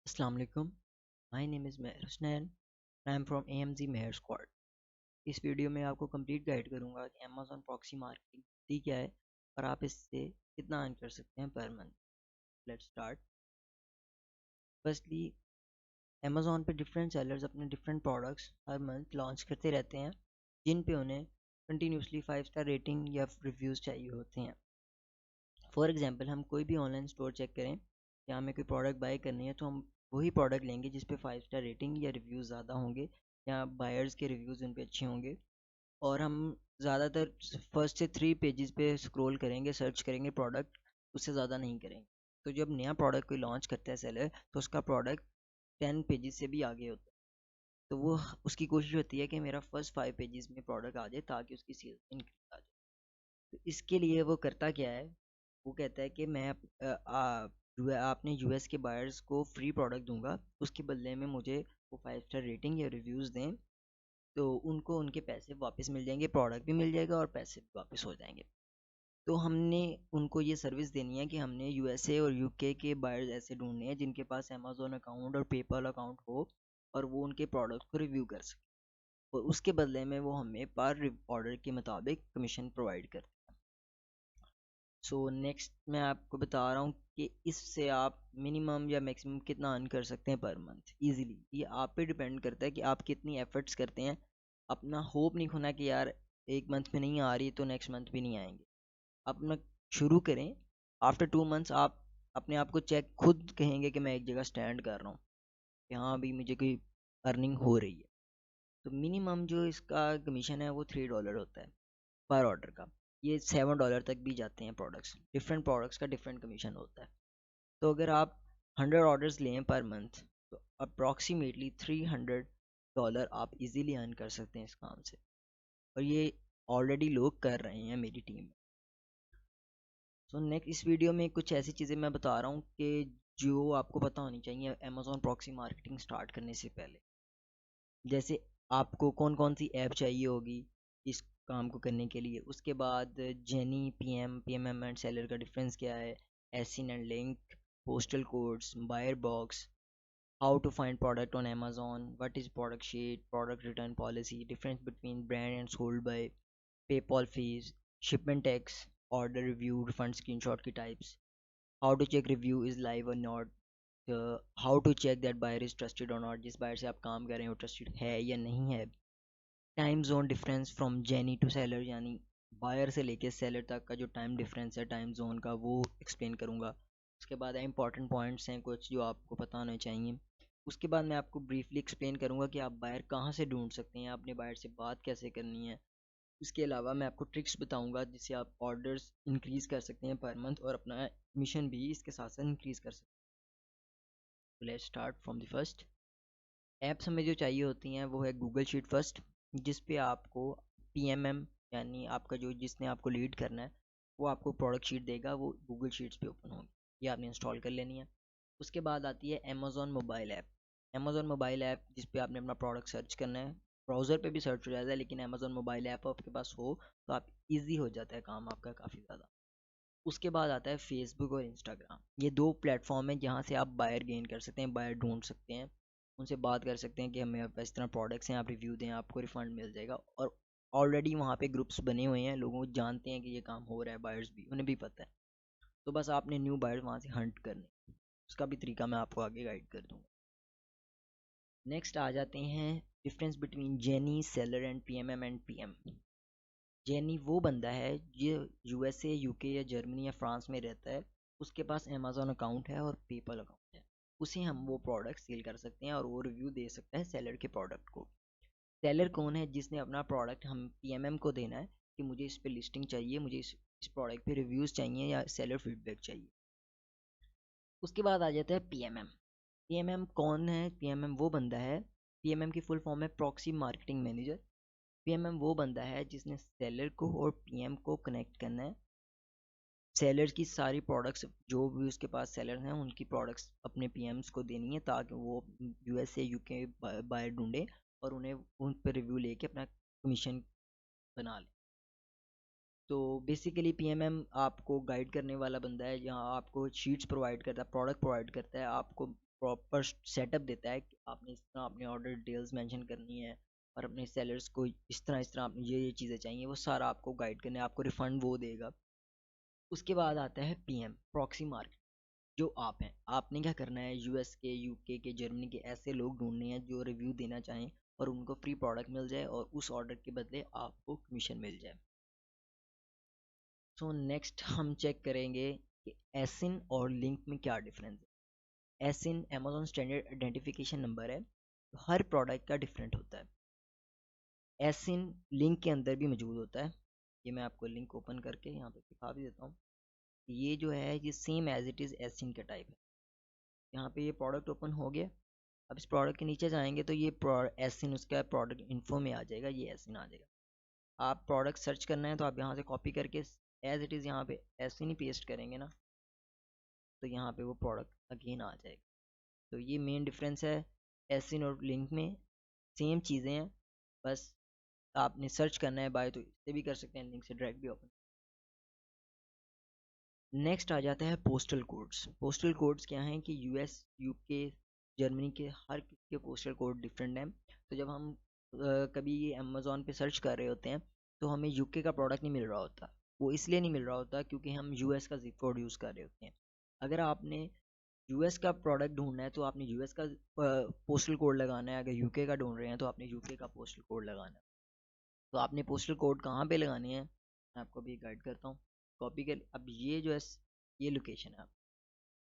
Assalamu alaikum. My name is Meher Husnain. I am from AMZ Meher Squad. इस video में आपको complete guide करूंगा कि Amazon proxy marketing होती क्या है और आप इससे कितना अर्न कर सकते हैं per month. Let's start. Firstly, Amazon पे डिफरेंट सेलर्स अपने डिफरेंट प्रोडक्ट्स हर मंथ लॉन्च करते रहते हैं जिन पे उन्हें कंटिन्यूसली 5 स्टार रेटिंग या रिव्यूज़ चाहिए होते हैं। फॉर एग्जांपल, हम कोई भी ऑनलाइन स्टोर चेक करें या हमें कोई प्रोडक्ट बाय करनी है तो हम वही प्रोडक्ट लेंगे जिस पे 5 स्टार रेटिंग या रिव्यूज़ ज़्यादा होंगे या बायर्स के रिव्यूज़ उन पे अच्छे होंगे। और हम ज़्यादातर फर्स्ट से 3 पेजेस पे स्क्रॉल करेंगे, सर्च करेंगे प्रोडक्ट, उससे ज़्यादा नहीं करेंगे। तो जब नया प्रोडक्ट कोई लॉन्च करता है सेलर, तो उसका प्रोडक्ट 10 पेजेस से भी आगे होता है। तो वो उसकी कोशिश होती है कि मेरा फर्स्ट 5 पेजेस में प्रोडक्ट आ जाए ताकि उसकी सेल्स इंक्रीज आ जाए। तो इसके लिए वो करता क्या है, वो कहता है कि मैं आपने यूएस के बायर्स को फ्री प्रोडक्ट दूंगा, उसके बदले में मुझे वो 5 स्टार रेटिंग या रिव्यूज़ दें। तो उनको उनके पैसे वापस मिल जाएंगे, प्रोडक्ट भी मिल जाएगा और पैसे भी वापस हो जाएंगे। तो हमने उनको ये सर्विस देनी है कि हमने यूएसए और यूके के बायर्स ऐसे ढूंढने हैं जिनके पास अमेजोन अकाउंट और पेपल अकाउंट हो और वो उनके प्रोडक्ट को रिव्यू कर सके, और उसके बदले में वो हमें पर ऑर्डर के मुताबिक कमीशन प्रोवाइड करते हैं। सो नेक्स्ट मैं आपको बता रहा हूँ कि इससे आप मिनिमम या मैक्सिमम कितना अर्न कर सकते हैं पर मंथ इजीली। ये आप पे डिपेंड करता है कि आप कितनी एफर्ट्स करते हैं। अपना होप नहीं खोना कि यार एक मंथ में नहीं आ रही तो नेक्स्ट मंथ भी नहीं आएंगे। अपना शुरू करें। आफ्टर 2 मंथ्स आप अपने आप को चेक खुद कहेंगे कि मैं एक जगह स्टैंड कर रहा हूँ कि हाँ अभी मुझे कोई अर्निंग हो रही है। तो मिनिमम जो इसका कमीशन है वो $3 होता है पर ऑर्डर का। ये $7 तक भी जाते हैं प्रोडक्ट्स, डिफरेंट प्रोडक्ट्स का डिफरेंट कमीशन होता है। तो अगर आप 100 ऑर्डर्स लें पर मंथ तो अप्रॉक्सीमेटली $300 आप इजीली अर्न कर सकते हैं इस काम से। और ये ऑलरेडी लोग कर रहे हैं मेरी टीम में। सो नेक्स्ट इस वीडियो में कुछ ऐसी चीज़ें मैं बता रहा हूँ कि जो आपको पता होनी चाहिए अमेजोन प्रॉक्सी मार्केटिंग स्टार्ट करने से पहले। जैसे आपको कौन कौन सी ऐप चाहिए होगी इस काम को करने के लिए, उसके बाद जेनी, पीएम एंड सेलर का डिफरेंस क्या है, ASIN and link, postal codes, buyer box, how to find product on Amazon, what is product sheet, product return policy, difference between brand and sold by, PayPal fees, shipment tax, order review, refund screenshot की types, how to check review is live और not, how to check that buyer is trusted और not, जिस buyer से आप काम कर रहे हैं वो ट्रस्टेड है या नहीं है, time zone difference from genie to seller, यानी बायर से लेके सेलर तक का जो टाइम डिफरेंस है टाइम जोन का वो एक्सप्लेन करूंगा। उसके बाद इंपॉर्टेंट पॉइंट्स हैं कुछ जो आपको पता होने चाहिए। उसके बाद मैं आपको ब्रीफली एक्सप्लेन करूंगा कि आप बायर कहाँ से ढूंढ सकते हैं, आपने बायर से बात कैसे करनी है। इसके अलावा मैं आपको ट्रिक्स बताऊंगा जिससे आप ऑर्डर्स इंक्रीज़ कर सकते हैं पर मंथ और अपना मिशन भी इसके साथ साथ इंक्रीज़ कर सकते हैं। Let's start from the first. Apps हमें जो चाहिए होती हैं वो है गूगल शीट फर्स्ट, जिस पे आपको पीएमएम यानी आपका जो जिसने आपको लीड करना है वो आपको प्रोडक्ट शीट देगा, वो गूगल शीट्स पे ओपन होगी, ये आपने इंस्टॉल कर लेनी है। उसके बाद आती है Amazon mobile app. Amazon mobile app जिस पे आपने अपना प्रोडक्ट सर्च करना है, ब्राउज़र पे भी सर्च हो जाता है लेकिन अमेजोन मोबाइल ऐप आपके पास हो तो आप ईजी हो जाता है काम आपका काफ़ी ज़्यादा। उसके बाद आता है फेसबुक और इंस्टाग्राम। ये दो प्लेटफॉर्म हैं जहाँ से आप बायर गेन कर सकते हैं, बायर ढूंढ सकते हैं, उनसे बात कर सकते हैं कि हमें पास इस तरह प्रोडक्ट्स हैं, आप रिव्यू दें, आपको रिफंड मिल जाएगा। और ऑलरेडी वहाँ पे ग्रुप्स बने हुए हैं, लोगों को जानते हैं कि ये काम हो रहा है, बायर्स भी उन्हें भी पता है। तो बस आपने न्यू बायर्स वहाँ से हंट करने, उसका भी तरीका मैं आपको आगे गाइड कर दूँगा। नेक्स्ट आ जाते हैं difference between jenny, seller and PMM and PM. Jenny वो बंदा है जो यूएसए, यूके या जर्मनी या फ्रांस में रहता है, उसके पास अमेजोन अकाउंट है और पेपल अकाउंट है। उसे हम वो प्रोडक्ट सेल कर सकते हैं और वो रिव्यू दे सकता है सेलर के प्रोडक्ट को। सेलर कौन है, जिसने अपना प्रोडक्ट हम पीएमएम को देना है कि मुझे इस पे लिस्टिंग चाहिए, मुझे इस प्रोडक्ट पे रिव्यूज़ चाहिए या सेलर फीडबैक चाहिए। उसके बाद आ जाता है पीएमएम। पीएमएम कौन है, पीएमएम वो बंदा है, पीएमएम की फुल फॉर्म है प्रॉक्सी मार्केटिंग मैनेजर। पीएमएम वो बंदा है जिसने सेलर को और पीएम को कनेक्ट करना है। सेलर की सारी प्रोडक्ट्स जो भी उसके पास सेलर हैं उनकी प्रोडक्ट्स अपने पीएम्स को देनी है ताकि वो यूएसए, यूके बायर ढूंढे और उन्हें उन पर रिव्यू लेके अपना कमीशन बना ले। तो बेसिकली पीएमएम आपको गाइड करने वाला बंदा है, जहाँ आपको शीट्स प्रोवाइड करता है, प्रोडक्ट प्रोवाइड करता है, आपको प्रॉपर सेटअप देता है कि आपने इस तरह अपने ऑर्डर डिटेल्स मेंशन करनी है और अपने सेलर्स को इस तरह आपने ये चीज़ें चाहिए, वो सारा आपको गाइड करने, आपको रिफंड वो देगा। उसके बाद आता है पीएम प्रॉक्सी मार्केट। जो आप हैं, आपने क्या करना है, यूएस के, यूके के, जर्मनी के ऐसे लोग ढूंढने हैं जो रिव्यू देना चाहें और उनको फ्री प्रोडक्ट मिल जाए और उस ऑर्डर के बदले आपको कमीशन मिल जाए। सो नेक्स्ट हम चेक करेंगे कि एसिन और लिंक में क्या डिफरेंस है। एसिन अमेजोन स्टैंडर्ड आइडेंटिफिकेशन नंबर है, हर प्रोडक्ट का डिफरेंट होता है। एसिन लिंक के अंदर भी मौजूद होता है। ये मैं आपको लिंक ओपन करके यहाँ पे दिखा भी देता हूँ। ये जो है ये सेम एज इट इज़ एसिन का टाइप है। यहाँ पे ये प्रोडक्ट ओपन हो गया। अब इस प्रोडक्ट के नीचे जाएंगे तो ये एसिन उसका प्रोडक्ट इन्फो में आ जाएगा, ये एसिन आ जाएगा। आप प्रोडक्ट सर्च करना है तो आप यहाँ से कॉपी करके एज इट इज़ यहाँ पे एसिन ही पेस्ट करेंगे ना, तो यहाँ पे वो प्रोडक्ट अगेन आ जाएगा। तो ये मेन डिफरेंस है एसिन और लिंक में। सेम चीज़ें हैं, बस आपने सर्च करना है बाय तो इससे भी कर सकते हैं, लिंक से डायरेक्ट भी ओपन। नेक्स्ट आ जाता है पोस्टल कोड्स। पोस्टल कोड्स क्या हैं कि यूएस, यूके, जर्मनी के हर किसी के पोस्टल कोड डिफरेंट हैं। तो जब हम कभी ये अमेज़ोन पे सर्च कर रहे होते हैं तो हमें यूके का प्रोडक्ट नहीं मिल रहा होता। वो इसलिए नहीं मिल रहा होता क्योंकि हम यूएस का जिप कोड यूज़ कर रहे होते हैं। अगर आपने यूएस का प्रोडक्ट ढूंढना है तो आपने यूएस का पोस्टल कोड लगाना है, अगर यूके का ढूंढ रहे हैं तो आपने यूके का पोस्टल कोड लगाना है। तो आपने पोस्टल कोड कहाँ पे लगानी है, मैं आपको भी गाइड करता हूँ। कॉपी कर, अब ये जो है ये लोकेशन है, आप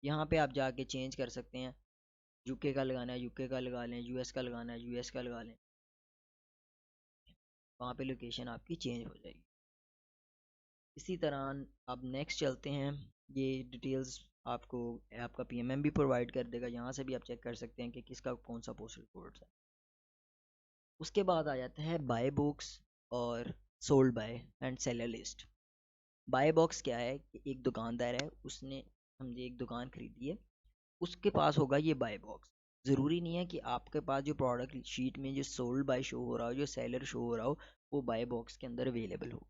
यहाँ पे आप जाके चेंज कर सकते हैं। यूके का लगाना है यूके का लगा लें, यूएस का लगाना है यूएस का लगा लें, वहाँ पे लोकेशन आपकी चेंज हो जाएगी। इसी तरह अब नेक्स्ट चलते हैं। ये डिटेल्स आपको आपका पीएमएम भी प्रोवाइड कर देगा, यहाँ से भी आप चेक कर सकते हैं कि किसका कौन सा पोस्टल कोड है। उसके बाद आ जाता है बाय बुक्स और sold by and seller list. Buy box क्या है कि एक दुकानदार है, उसने समझे एक दुकान खरीदी है, उसके पास होगा ये बाय बॉक्स। ज़रूरी नहीं है कि आपके पास जो प्रोडक्ट शीट में जो सोल्ड बाय शो हो रहा हो, जो सेलर शो हो रहा हो, वो बाय बॉक्स के अंदर अवेलेबल हो।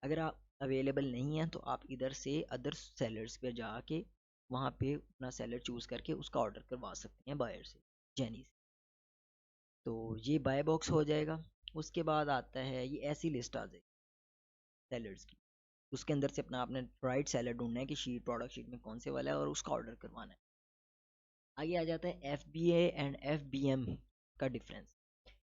अगर आप अवेलेबल नहीं है तो आप इधर से अदर सेलर्स पे जाके वहाँ पे अपना सेलर चूज़ करके उसका ऑर्डर करवा सकते हैं बायर से, जेनी से। तो ये बाय बॉक्स हो जाएगा। उसके बाद आता है ये ऐसी लिस्ट आ जाएगी सेलर्स की, उसके अंदर से अपना आपने राइट सेलर ढूंढना है कि शीट प्रोडक्ट शीट में कौन से वाला है और उसका ऑर्डर करवाना है। आगे आ जाता है FBA एंड FBM का डिफरेंस।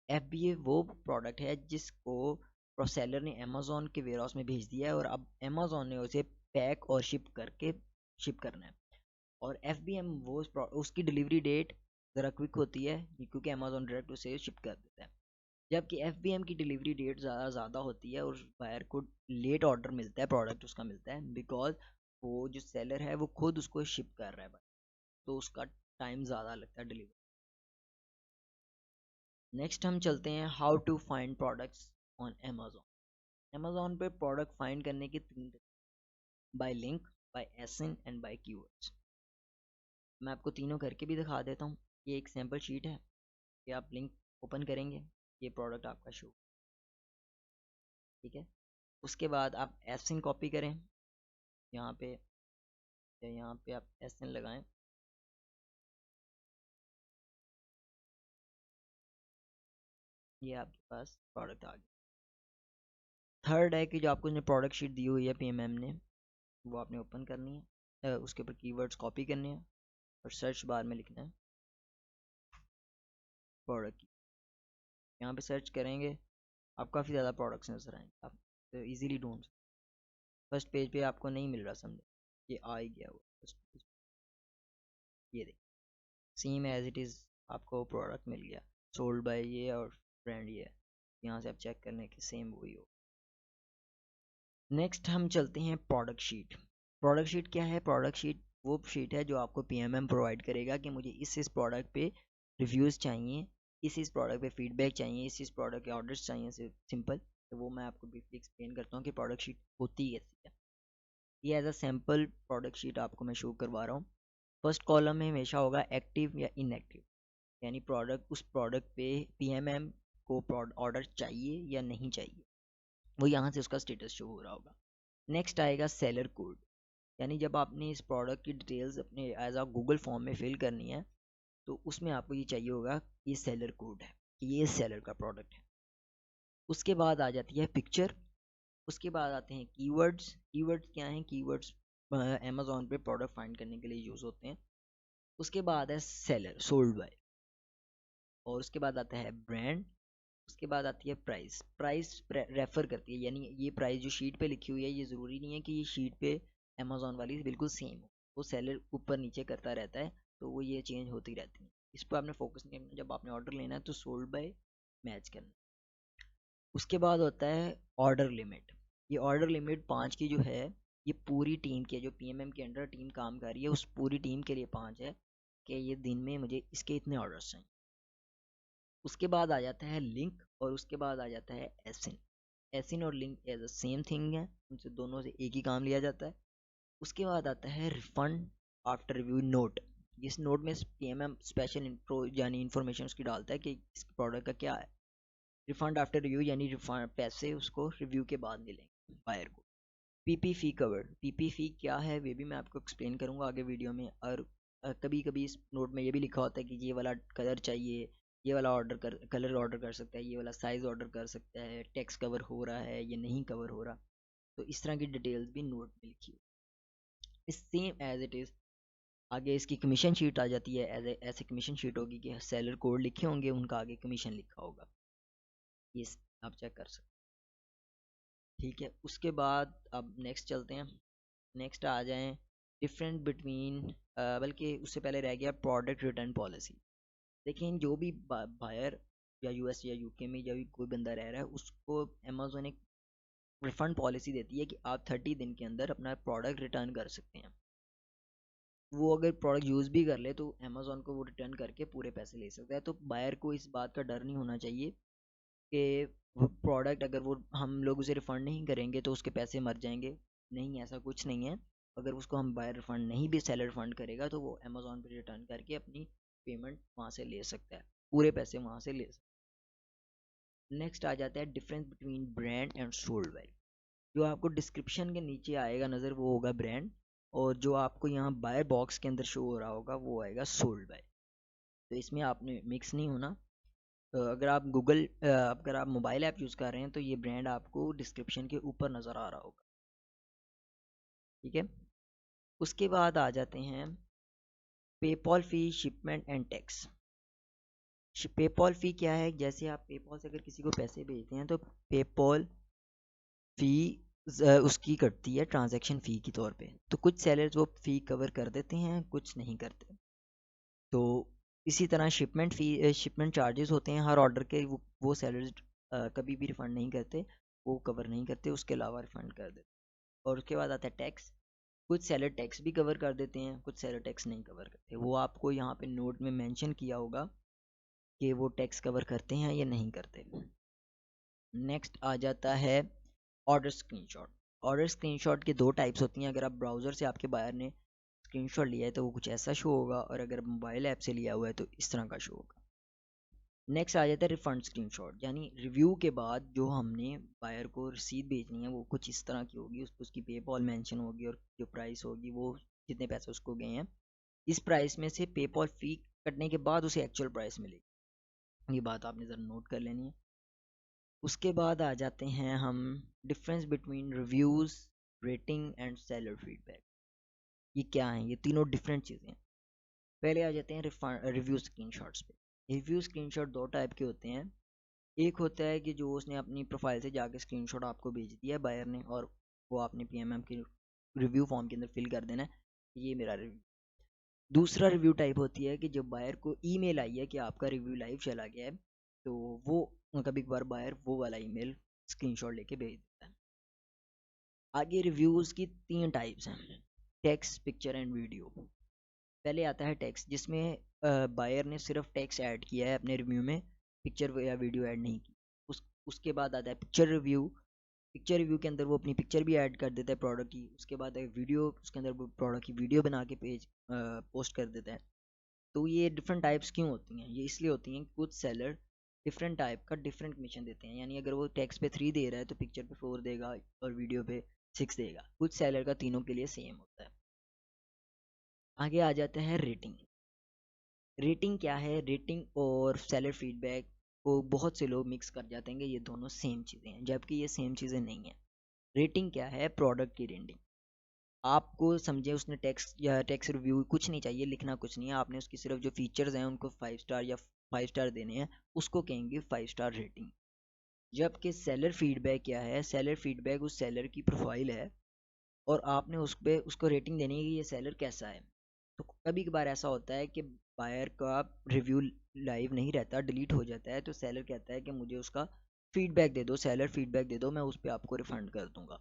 FBA वो प्रोडक्ट है जिसको सेलर ने अमेजोन के वेयरहाउस में भेज दिया है और अब अमेजोन ने उसे पैक और शिप करके शिप करना है। और FBM वो उसकी डिलीवरी डेट ज़रा क्विक होती है क्योंकि अमेजोन डायरेक्ट उसे शिप कर देता है। जबकि FBM की डिलीवरी डेट ज़्यादा होती है और बायर को लेट ऑर्डर मिलता है, प्रोडक्ट उसका मिलता है बिकॉज वो जो सेलर है वो खुद उसको शिप कर रहा है, तो उसका टाइम ज़्यादा लगता है डिलीवरी। नेक्स्ट हम चलते हैं how to find products on Amazon. Amazon पे प्रोडक्ट फाइंड करने की 3 by link, by ASIN and by keywords. मैं आपको तीनों करके भी दिखा देता हूँ। ये एक सैम्पल शीट है, ये आप लिंक ओपन करेंगे, ये प्रोडक्ट आपका शो, ठीक है। उसके बाद आप एसएन कॉपी करें यहाँ पे, या यहाँ पे आप एसएन लगाएं, ये आपके पास प्रोडक्ट आ गया। थर्ड है कि जो आपको ने प्रोडक्ट शीट दी हुई है पीएमएम ने, वो आपने ओपन करनी है, उसके ऊपर कीवर्ड्स कॉपी करने हैं और सर्च बार में लिखना है प्रोडक्ट। यहाँ पे सर्च करेंगे, आप काफ़ी ज़्यादा प्रोडक्ट्स नजर आएंगे, आप तो ईजिली ढूंढ सकते। फर्स्ट पेज पे आपको नहीं मिल रहा समझे, ये आ ही गया वो फर्स्ट पेज, ये देख सेम एज इट इज़ आपको प्रोडक्ट मिल गया, सोल्ड बाय ये और ब्रांड ये है। यहाँ से आप चेक करने के सेम वही हो। नेक्स्ट हम चलते हैं प्रोडक्ट शीट। प्रोडक्ट शीट क्या है, प्रोडक्ट शीट वो शीट है जो आपको पीएमएम प्रोवाइड करेगा कि मुझे इस प्रोडक्ट पे रिव्यूज़ चाहिए, इस प्रोडक्ट पे फीडबैक चाहिए, इस प्रोडक्ट के ऑर्डर्स चाहिए, सिंपल। तो वो मैं आपको ब्रीफली एक्सप्लेन करता हूँ कि प्रोडक्ट शीट होती कैसी है। ये as a sample product sheet आपको मैं शो करवा रहा हूँ। फर्स्ट कॉलम में हमेशा होगा एक्टिव या इनएक्टिव, यानी प्रोडक्ट उस प्रोडक्ट पे पीएमएम को ऑर्डर चाहिए या नहीं चाहिए, वो यहाँ से उसका स्टेटस शो हो रहा होगा। नेक्स्ट आएगा सेलर कोड, यानी जब आपने इस प्रोडक्ट की डिटेल्स अपने एज आ गूगल फॉर्म में फिल करनी है तो उसमें आपको ये चाहिए होगा ये सेलर कोड है कि ये सेलर का प्रोडक्ट है। उसके बाद आ जाती है पिक्चर। उसके बाद आते हैं कीवर्ड्स। कीवर्ड्स क्या हैं? कीवर्ड्स अमेज़ॉन पे प्रोडक्ट फाइंड करने के लिए यूज़ होते हैं। उसके बाद है सेलर, सोल्ड बाय। और उसके बाद आता है ब्रांड। उसके बाद आती है प्राइस। प्राइस रेफर करती है, यानी ये प्राइस जो शीट पे लिखी हुई है ये ज़रूरी नहीं है कि ये शीट पे अमेज़ॉन वाली बिल्कुल सेम हो, वो सेलर ऊपर नीचे करता रहता है, तो वो ये चेंज होती रहती है। इस पर आपने फोकस नहीं करना, जब आपने ऑर्डर लेना है तो सोल्ड बाय मैच करना। उसके बाद होता है ऑर्डर लिमिट। ये ऑर्डर लिमिट 5 की जो है, ये पूरी टीम के, जो पीएमएम के अंडर टीम काम कर रही है उस पूरी टीम के लिए 5 है कि ये दिन में मुझे इसके इतने ऑर्डर्स चाहिए। उसके बाद आ जाता है लिंक, और उसके बाद आ जाता है एसिन। एसिन और link as a same thing है, उनसे दोनों से एक ही काम लिया जाता है। उसके बाद आता है रिफंड आफ्टर रिव्यू नोट। इस नोट में पीएमएम स्पेशल इंट्रो यानी इन्फॉर्मेशन उसकी डालता है कि इस प्रोडक्ट का क्या है। रिफंड आफ्टर रिव्यू यानी रिफंड पैसे उसको रिव्यू के बाद मिलेंगे बायर को। पीपी फी कवर्ड। पीपी फी क्या है वे भी मैं आपको एक्सप्लेन करूंगा आगे वीडियो में। और कभी कभी इस नोट में ये भी लिखा होता है कि ये वाला कलर चाहिए, ये वाला कलर ऑर्डर कर सकता है, ये वाला साइज़ ऑर्डर कर सकता है, टैक्स कवर हो रहा है ये नहीं कवर हो रहा। तो इस तरह की डिटेल्स भी नोट में लिखी हुई इस सेम एज इट इज़। आगे इसकी कमीशन शीट आ जाती है, एज ऐसे कमीशन शीट होगी कि सेलर कोड लिखे होंगे, उनका आगे कमीशन लिखा होगा। ये आप चेक कर सकते हैं। ठीक है, उसके बाद अब नेक्स्ट चलते हैं। नेक्स्ट आ जाएं डिफरेंट बिटवीन, बल्कि उससे पहले रह गया प्रोडक्ट रिटर्न पॉलिसी। देखिए जो भी बायर या यूएस या यूके में या भी कोई बंदा रह रहा है उसको अमेज़न एक रिफंड पॉलिसी देती है कि आप 30 दिन के अंदर अपना प्रोडक्ट रिटर्न कर सकते हैं। वो अगर प्रोडक्ट यूज़ भी कर ले तो अमेज़न को वो रिटर्न करके पूरे पैसे ले सकता है। तो बायर को इस बात का डर नहीं होना चाहिए कि वो प्रोडक्ट अगर वो हम लोग उसे रिफ़ंड नहीं करेंगे तो उसके पैसे मर जाएंगे। नहीं, ऐसा कुछ नहीं है। अगर उसको हम बायर रिफ़ंड नहीं भी सेलर रिफ़ंड करेगा तो वो अमेज़न पे रिटर्न करके अपनी पेमेंट वहाँ से ले सकता है, पूरे पैसे वहाँ से ले सकता है। नेक्स्ट आ जाता है difference between brand and sold bye. जो आपको डिस्क्रिप्शन के नीचे आएगा नज़र वो होगा ब्रांड, और जो आपको यहाँ बाय बॉक्स के अंदर शो हो रहा होगा वो आएगा सोल्ड बाय। तो इसमें आपने मिक्स नहीं होना। अगर आप अगर आप मोबाइल ऐप यूज़ कर रहे हैं तो ये ब्रांड आपको डिस्क्रिप्शन के ऊपर नज़र आ रहा होगा। ठीक है, उसके बाद आ जाते हैं PayPal fee, shipment and tax. PayPal fee क्या है? जैसे आप पेपॉल से अगर किसी को पैसे भेजते हैं तो पेपॉल फ़ी उसकी कटती है ट्रांजैक्शन फ़ी के तौर पे। तो कुछ सेलर्स वो फ़ी कवर कर देते हैं, कुछ नहीं करते। तो इसी तरह शिपमेंट फ़ी, शिपमेंट चार्जेस होते हैं हर ऑर्डर के, वो सेलर्स कभी भी रिफ़ंड नहीं करते, वो कवर नहीं करते, उसके अलावा रिफ़ंड कर देते। और उसके बाद आता है टैक्स। कुछ सेलर टैक्स भी कवर कर देते हैं, कुछ सेलर टैक्स नहीं कवर करते। वो आपको यहाँ पे नोट में मेंशन किया होगा कि वो टैक्स कवर करते हैं या नहीं करते। नेक्स्ट आ जाता है ऑर्डर स्क्रीनशॉट। ऑर्डर स्क्रीनशॉट के दो टाइप्स होती हैं। अगर आप ब्राउज़र से आपके बायर ने स्क्रीनशॉट लिया है तो वो कुछ ऐसा शो होगा, और अगर मोबाइल ऐप से लिया हुआ है तो इस तरह का शो होगा। नेक्स्ट आ जाता है रिफंड स्क्रीनशॉट, यानी रिव्यू के बाद जो हमने बायर को रसीद भेजनी है वो कुछ इस तरह की होगी। उसकी पेपॉल मेंशन होगी और जो प्राइस होगी वो जितने पैसे उसको गए हैं, इस प्राइस में से पेपॉल फ़ी कटने के बाद उसे एक्चुअल प्राइस मिलेगी। ये बात आपने ज़रा नोट कर लेनी है। उसके बाद आ जाते हैं हम difference between reviews, rating and seller feedback. ये क्या है? ये तीनों डिफरेंट चीज़ें हैं। पहले आ जाते हैं रिव्यू स्क्रीनशॉट्स पे। रिव्यू स्क्रीनशॉट दो टाइप के होते हैं। एक होता है कि जो उसने अपनी प्रोफाइल से जाके स्क्रीनशॉट आपको भेज दिया बायर ने, और वो आपने पीएमएम के रिव्यू फॉर्म के अंदर फिल कर देना है, ये मेरा रिव्यू। दूसरा रिव्यू टाइप होती है कि जब बायर को ईमेल आई है कि आपका रिव्यू लाइव चला गया है, तो वो कभी कभार बायर वो वाला ईमेल स्क्रीनशॉट लेके भेज देता है। आगे रिव्यूज़ की तीन टाइप्स हैं, टेक्स्ट, पिक्चर एंड वीडियो। पहले आता है टेक्स्ट, जिसमें बायर ने सिर्फ टेक्स्ट ऐड किया है अपने रिव्यू में, पिक्चर या वीडियो ऐड नहीं की। उसके बाद आता है पिक्चर रिव्यू। पिक्चर रिव्यू के अंदर वो अपनी पिक्चर भी ऐड कर देता है प्रोडक्ट की। उसके बाद है वीडियो, उसके अंदर वो प्रोडक्ट की वीडियो बना के पेज पोस्ट कर देता है। तो ये डिफरेंट टाइप्स क्यों होती हैं? ये इसलिए होती हैं कि कुछ सेलर डिफरेंट टाइप का डिफरेंट कमीशन देते हैं। यानी अगर वो टेक्स्ट पे 3 दे रहा है तो पिक्चर पे 4 देगा और वीडियो पे 6 देगा, कुछ सेलर का तीनों के लिए सेम होता है। आगे आ जाता है रेटिंग। रेटिंग क्या है? रेटिंग और सेलर फीडबैक को बहुत से लोग मिक्स कर जाते हैं कि ये दोनों सेम चीज़ें हैं, जबकि ये सेम चीज़ें नहीं हैं। रेटिंग क्या है? प्रोडक्ट की रेटिंग। आपको समझे उसने टेक्स्ट या टेक्स्ट रिव्यू कुछ नहीं चाहिए, लिखना कुछ नहीं है, आपने उसकी सिर्फ जो फीचर्स हैं उनको 5 स्टार या 5 स्टार देने हैं, उसको कहेंगे 5 स्टार रेटिंग। जबकि सेलर फीडबैक क्या है? सेलर फीडबैक उस सेलर की प्रोफाइल है और आपने उस पे उसको रेटिंग देनी है कि ये सेलर कैसा है। तो कभी कभार ऐसा होता है कि बायर का रिव्यू लाइव नहीं रहता, डिलीट हो जाता है, तो सेलर कहता है कि मुझे उसका फीडबैक दे दो, सेलर फीडबैक दे दो, मैं उस पर आपको रिफंड कर दूंगा।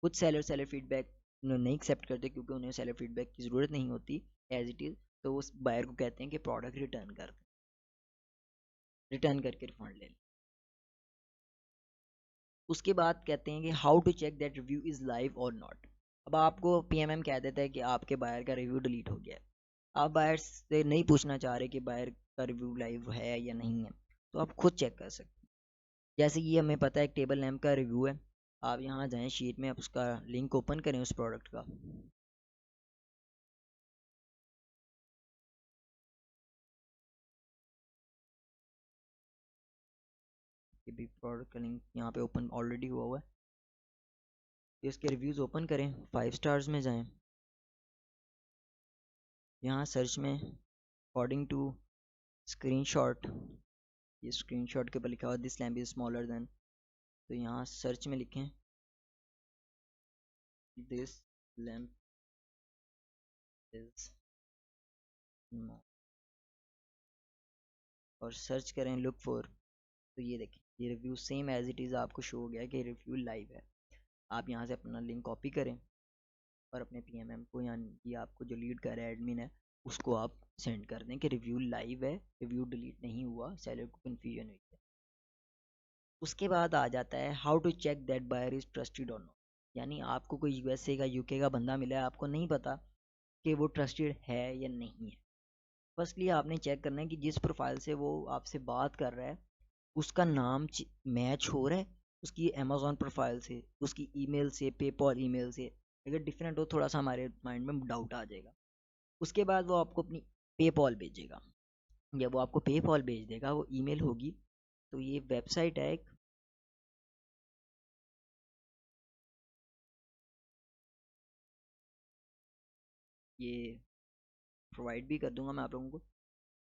कुछ सेलर सेलर फीडबैक नहीं एक्सेप्ट करते क्योंकि उन्हें सेलर फीडबैक की ज़रूरत नहीं होती एज इट इज़, तो उस बायर को कहते हैं कि प्रोडक्ट रिटर्न कर दें, रिटर्न करके रिफंड ले लें। उसके बाद कहते हैं कि how to check that review is live और नॉट। अब आपको पीएमएम कह देता है कि आपके बायर का रिव्यू डिलीट हो गया है, आप बायर से नहीं पूछना चाह रहे कि बायर का रिव्यू लाइव है या नहीं है, तो आप खुद चेक कर सकते हैं। जैसे कि हमें पता है एक टेबल लैम्प का रिव्यू है, आप यहाँ जाएं शीट में, आप उसका लिंक ओपन करें उस प्रोडक्ट का, ये भी प्रोडक्ट का लिंक यहाँ पे ओपन ऑलरेडी हुआ हुआ है, तो इसके रिव्यूज़ ओपन करें, 5 स्टार्स में जाएं, यहाँ सर्च में अकॉर्डिंग टू स्क्रीनशॉट, ये स्क्रीनशॉट के ऊपर लिखा हुआ this lamp is smaller than, तो यहाँ सर्च में लिखें दिस लैम्प इज और सर्च करें लुक फॉर, तो ये देखें ये review same as it is आपको शो हो गया है कि रिव्यू लाइव है। आप यहाँ से अपना लिंक कॉपी करें और अपने पीएमएम को, यानी कि आपको जो लीड कर रहा है एडमिन है, उसको आप सेंड कर दें कि रिव्यू लाइव है, रिव्यू डिलीट नहीं हुआ, सेलर को कन्फ्यूजन हुई है। उसके बाद आ जाता है how to check that buyer is trusted और नॉट। यानी आपको कोई यूएसए का यूके का बंदा मिला है, आपको नहीं पता कि वो ट्रस्टेड है या नहीं है। फर्स्टली आपने चेक करना है कि जिस प्रोफाइल से वो आपसे बात कर रहा है उसका नाम मैच हो रहा है उसकी अमेजोन प्रोफाइल से, उसकी ईमेल से, पेपॉल ईमेल से। अगर डिफरेंट हो थोड़ा सा हमारे माइंड में डाउट आ जाएगा। उसके बाद वो आपको अपनी पेपॉल भेजेगा, जब वो आपको पेपॉल भेज देगा, वो ईमेल होगी, तो ये वेबसाइट है एक, ये प्रोवाइड भी कर दूंगा मैं आप लोगों को।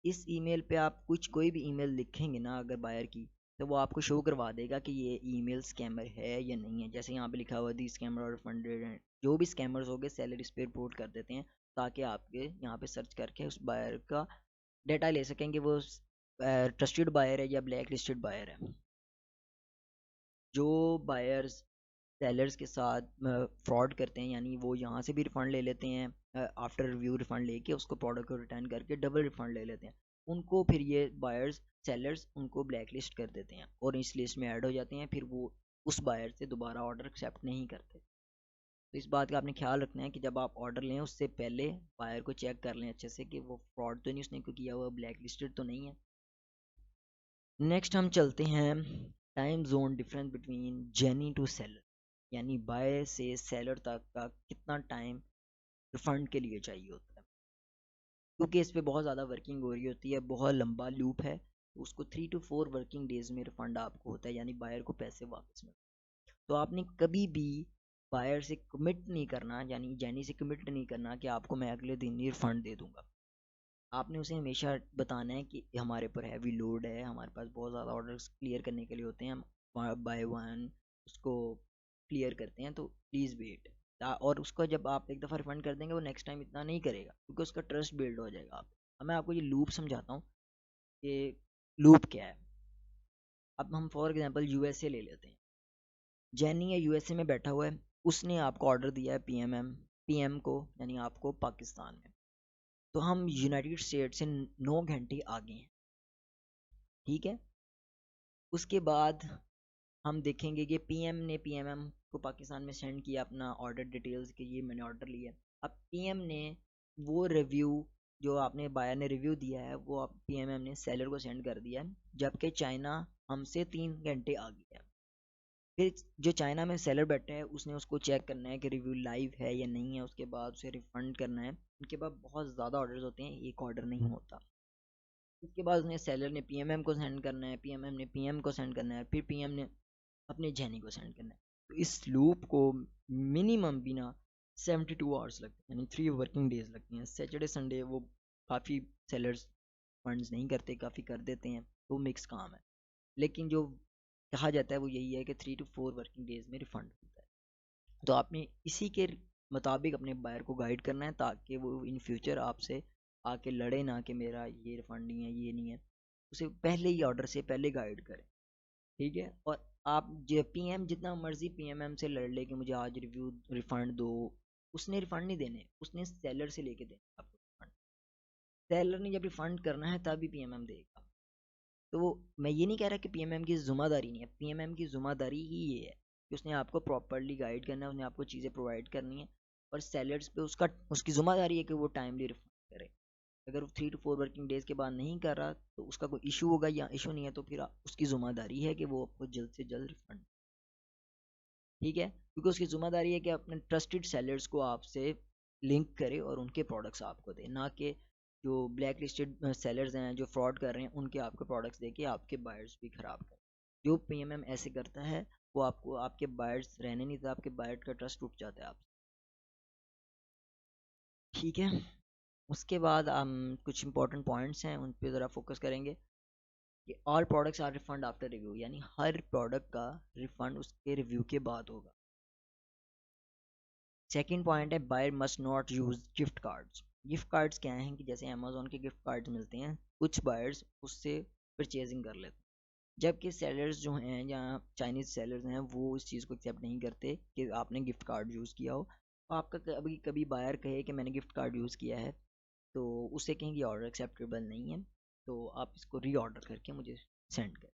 इस ईमेल पे आप कुछ कोई भी ईमेल लिखेंगे ना अगर बायर की, तो वो आपको शो करवा देगा कि ये ईमेल स्कैमर है या नहीं है। जैसे यहाँ पे लिखा हुआ दी स्कैमर और फंडेड हैं, जो भी स्कैमर्स हो गए सेलर इस पे रिपोर्ट कर देते हैं, ताकि आपके यहाँ पे सर्च करके उस बायर का डेटा ले सकेंगे वो ट्रस्टेड बायर है या ब्लैक लिस्टेड बायर है। जो बायर्स सेलर्स के साथ फ्रॉड करते हैं, यानी वो यहाँ से भी रिफ़ंड ले लेते हैं, आफ्टर रिव्यू रिफ़ंड लेके उसको प्रोडक्ट को रिटर्न करके डबल रिफ़ंड ले लेते हैं, उनको फिर ये बायर्स सेलर्स उनको ब्लैक लिस्ट कर देते हैं और इस लिस्ट में ऐड हो जाते हैं, फिर वो उस बायर से दोबारा ऑर्डर एक्सेप्ट नहीं करते। तो इस बात का आपने ख्याल रखना है कि जब आप ऑर्डर लें उससे पहले बायर को चेक कर लें अच्छे से कि वो फ्रॉड तो नहीं उसने को किया हुआ, ब्लैक लिस्टेड तो नहीं है। नेक्स्ट हम चलते हैं time zone difference between genie to seller, यानी बाय से सेलर तक का कितना टाइम रिफंड के लिए चाहिए होता है। क्योंकि इस पे बहुत ज़्यादा वर्किंग हो रही होती है, बहुत लंबा लूप है, तो उसको 3 to 4 वर्किंग डेज में रिफंड आपको होता है, यानी बायर को पैसे वापस मिलते हैं। तो आपने कभी भी बायर से कमिट नहीं करना, यानी जेनी से कमिट नहीं करना कि आपको मैं अगले दिन ही रिफंड दे दूंगा। आपने उसे हमेशा बताना है कि हमारे पर हैवी लोड है, हमारे पास बहुत ज़्यादा ऑर्डर्स क्लियर करने के लिए होते हैं, हम बाय वन उसको क्लियर करते हैं, तो प्लीज़ वेट। और उसको जब आप एक दफ़ा रिफंड कर देंगे वो नेक्स्ट टाइम इतना नहीं करेगा क्योंकि उसका ट्रस्ट बिल्ड हो जाएगा आप। अब मैं आपको ये लूप समझाता हूँ कि लूप क्या है। अब हम फॉर एग्जांपल यूएसए ले लेते हैं, जैनी या यूएसए में बैठा हुआ है, उसने आपको ऑर्डर दिया है पीएम को, यानी आपको पाकिस्तान में, तो हम यूनाइटेड स्टेट से 9 घंटे आगे हैं, ठीक है। उसके बाद हम देखेंगे कि पीएम ने पीएमएम को पाकिस्तान में सेंड किया अपना ऑर्डर डिटेल्स कि ये मैंने ऑर्डर लिया। अब पीएम ने वो रिव्यू जो आपने बायर ने रिव्यू दिया है वो आप पीएमएम ने सेलर को सेंड कर दिया है, जबकि चाइना हमसे 3 घंटे आगे है। फिर जो चाइना में सेलर बैठा है उसने उसको चेक करना है कि रिव्यू लाइव है या नहीं है, उसके बाद उसे रिफंड करना है। उनके पास बहुत ज़्यादा ऑर्डर्स होते हैं, एक ऑर्डर नहीं होता। उसके बाद उसने सेलर ने पीएमएम को सेंड करना है, पीएमएम ने पीएम को सेंड करना है, फिर पीएम ने अपने जेनी को सेंड करना है। तो इस लूप को मिनिमम बिना 72 आवर्स लगते हैं, यानी 3 वर्किंग डेज लगती हैं। सैटरडे संडे वो काफ़ी सेलर्स फंड्स नहीं करते, काफ़ी कर देते हैं, तो मिक्स काम है। लेकिन जो कहा जाता है वो यही है कि 3 to 4 वर्किंग डेज में रिफंड होता है। तो आपने इसी के मुताबिक अपने बायर को गाइड करना है, ताकि वो इन फ्यूचर आपसे आके लड़े ना कि मेरा ये रिफंड नहीं है, ये नहीं है। उसे पहले ही ऑर्डर से पहले गाइड करें, ठीक है। और आप जो पीएम जितना मर्जी पीएमएम से लड़ ले कि मुझे आज रिव्यू रिफंड दो, उसने रिफंड नहीं देने, उसने सेलर से लेके देने आपको रिफंड। सेलर ने जब रिफंड करना है तभी पीएमएम देगा। तो मैं ये नहीं कह रहा कि पीएमएम की ज़िम्मेदारी नहीं है, पीएमएम की ज़िम्मेदारी ही ये है कि उसने आपको प्रॉपरली गाइड करना है, उसने आपको चीज़ें प्रोवाइड करनी है। और सेलर्स पे उसका उसकी ज़िम्मेदारी है कि वो टाइमली रिफंड करे। अगर वो 3 to 4 वर्किंग डेज के बाद नहीं कर रहा तो उसका कोई इशू होगा, या इशू नहीं है तो फिर उसकी ज़िम्मेदारी है कि वो आपको जल्द से जल्द रिफंड, ठीक है। क्योंकि उसकी ज़िम्मेदारी है कि अपने ट्रस्टेड सेलर्स को आपसे लिंक करे और उनके प्रोडक्ट्स आपको दे, ना कि जो ब्लैक लिस्टेड सेलर्स हैं जो फ्रॉड कर रहे हैं उनके आपके प्रोडक्ट्स दे के आपके बायर्स भी ख़राब करें। जो पीएमएम ऐसे करता है वो आपको आपके बायर्स रहने नहीं देता, आपके बायर का ट्रस्ट टूट जाता है आपसे, ठीक है। उसके बाद हम कुछ इंपॉर्टेंट पॉइंट्स हैं उन पे ज़रा फोकस करेंगे कि all products are refund after review, यानी हर प्रोडक्ट का रिफंड उसके रिव्यू के बाद होगा। सेकंड पॉइंट है buyer must not use gift cards. Gift cards क्या हैं कि जैसे अमेजोन के गिफ्ट कार्ड्स मिलते हैं, कुछ बायर्स उससे परचेजिंग कर लेते हैं, जबकि सेलर्स जो हैं या चाइनीज सेलर्स हैं वो इस चीज़ को एक्सेप्ट नहीं करते कि आपने गिफ्ट कार्ड यूज़ किया हो। तो आपका कभी कभी बायर कहे कि मैंने गिफ्ट कार्ड यूज़ किया है, तो उससे कहेंगे ऑर्डर एक्सेप्टेबल नहीं है, तो आप इसको री ऑर्डर करके मुझे सेंड करें।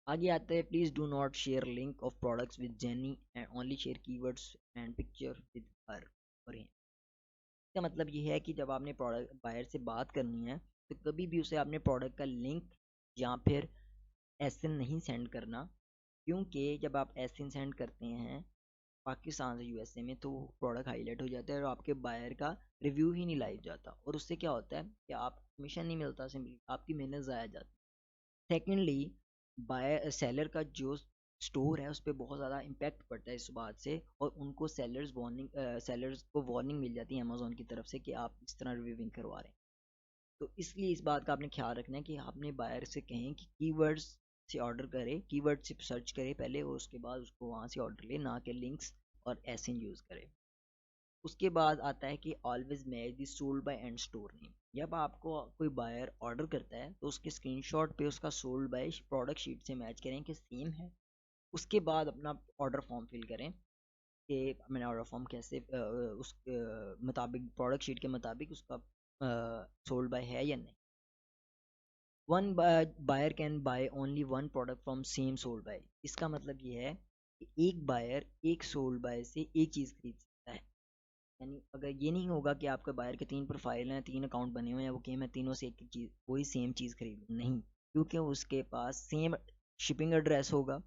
आगे आता है please do not share link of products with jenny and only share keywords and picture with her और हिम। इसका मतलब ये है कि जब आपने प्रोडक्ट बायर से बात करनी है तो कभी भी उसे आपने प्रोडक्ट का लिंक या फिर एसएन नहीं सेंड करना, क्योंकि जब आप एसएन सेंड करते हैं पाकिस्तान से यूएसए में तो प्रोडक्ट हाईलाइट हो जाता है और आपके बायर का रिव्यू ही नहीं लाइव जाता, और उससे क्या होता है कि आपको कमीशन नहीं मिलता, सिंपली आपकी मेहनत ज़ाया जाती है। सेकेंडली बायर सेलर का जो स्टोर है उस पर बहुत ज़्यादा इम्पैक्ट पड़ता है इस बात से, और उनको सेलर्स को वार्निंग मिल जाती है अमेजोन की तरफ से कि आप इस तरह रिव्यूइंग करवा रहे हैं। तो इसलिए इस बात का आपने ख्याल रखना है कि आपने बायर से कहें कि कीवर्ड्स से ऑर्डर करे, कीवर्ड से सर्च करे पहले और उसके बाद उसको वहाँ से ऑर्डर ले, ना कि लिंक्स और एसिन यूज़ करे। उसके बाद आता है कि always match the sold by and store name. जब आपको कोई बायर ऑर्डर करता है तो उसके स्क्रीनशॉट पे उसका सोल्ड बाय प्रोडक्ट शीट से मैच करें कि सेम है। उसके बाद अपना ऑर्डर फॉर्म फिल करें कि मैंने ऑर्डर फॉर्म कैसे उस मुताबिक प्रोडक्ट शीट के मुताबिक उसका सोल्ड बाय है या नहीं। One buyer can buy only one product from same sold by. इसका मतलब ये है कि एक बायर एक सोल्ड बाय से एक चीज़ खरीद सकता है। यानी अगर ये नहीं होगा कि आपका बायर के 3 प्रोफाइल हैं, 3 अकाउंट बने हुए हैं, वो कि मैं तीनों से एक चीज़ वही सेम चीज़ खरीद नहीं, क्योंकि उसके पास सेम शिपिंग एड्रेस होगा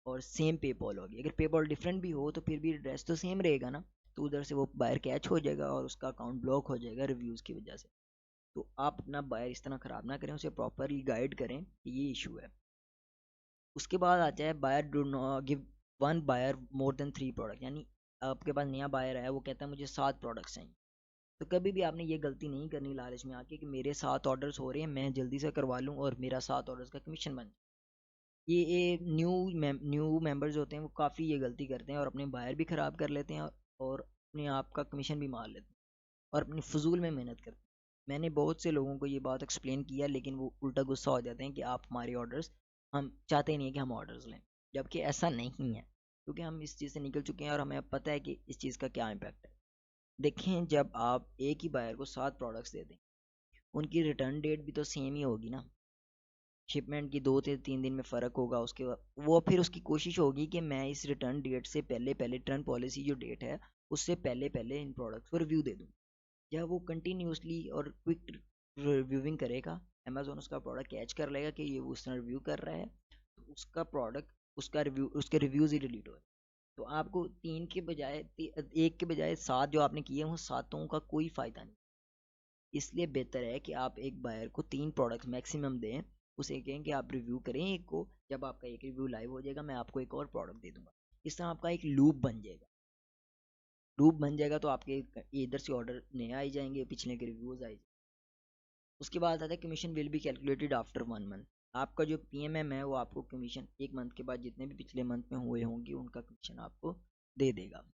और सेम पेपॉल होगी। अगर पेपॉल डिफरेंट भी हो तो फिर भी एड्रेस तो सेम रहेगा ना, तो उधर से वो बायर कैच हो जाएगा और उसका अकाउंट ब्लॉक हो जाएगा रिव्यूज़ की वजह से। तो आप अपना बायर इस तरह ख़राब ना करें, उसे प्रॉपरली गाइड करें कि ये इशू है। उसके बाद आता है buyer do not give one buyer more than 3 product, यानी आपके पास नया बायर है वो कहता है मुझे 7 प्रोडक्ट्स चाहिए। तो कभी भी आपने ये गलती नहीं करनी लालच में आके कि मेरे 7 ऑर्डर्स हो रहे हैं मैं जल्दी से करवा लूँ और मेरा 7 ऑर्डर्स का कमीशन बन जाए। ये न्यू मेंबर्स होते हैं वो काफ़ी ये गलती करते हैं और अपने बायर भी ख़राब कर लेते हैं और अपने आप का कमीशन भी मार लेते हैं और अपनी फजूल में मेहनत करते हैं। मैंने बहुत से लोगों को ये बात एक्सप्लेन किया लेकिन वो उल्टा गुस्सा हो जाते हैं कि आप हमारे ऑर्डर्स, हम चाहते नहीं है कि हम ऑर्डर्स लें, जबकि ऐसा नहीं है, क्योंकि हम इस चीज़ से निकल चुके हैं और हमें अब पता है कि इस चीज़ का क्या इम्पैक्ट है। देखें, जब आप एक ही बायर को 7 प्रोडक्ट्स दे दें, उनकी रिटर्न डेट भी तो सेम ही होगी ना, शिपमेंट की 2 से 3 दिन में फ़र्क होगा। उसके बाद वो फिर उसकी कोशिश होगी कि मैं इस रिटर्न डेट से पहले पहले रिटर्न पॉलिसी जो डेट है उससे पहले पहले इन प्रोडक्ट्स को रिव्यू दे दूँ। जब वो कंटिन्यूसली और क्विक रिव्यूइंग करेगा, अमेजोन उसका प्रोडक्ट कैच कर लेगा कि ये वो उस तरह रिव्यू कर रहा है, तो उसका प्रोडक्ट उसके रिव्यूज़ ही डिलीट हो रहे हैं। तो आपको 3 के बजाय 1 के बजाय 7 जो आपने किए हैं वो सातों का कोई फ़ायदा नहीं। इसलिए बेहतर है कि आप एक बायर को 3 प्रोडक्ट्स मैक्सिमम दें, उसे कहें कि आप रिव्यू करें एक को, जब आपका एक रिव्यू लाइव हो जाएगा मैं आपको एक और प्रोडक्ट दे दूंगा। इस तरह आपका एक लूप बन जाएगा तो आपके इधर से ऑर्डर नए आ ही जाएंगे, पिछले के रिव्यूज़ आए। उसके बाद आता है commission will be calculated after 1 month. आपका जो पीएमएम है वो आपको कमीशन 1 मंथ के बाद जितने भी पिछले मंथ में हुए होंगे उनका कमीशन आपको दे देगा।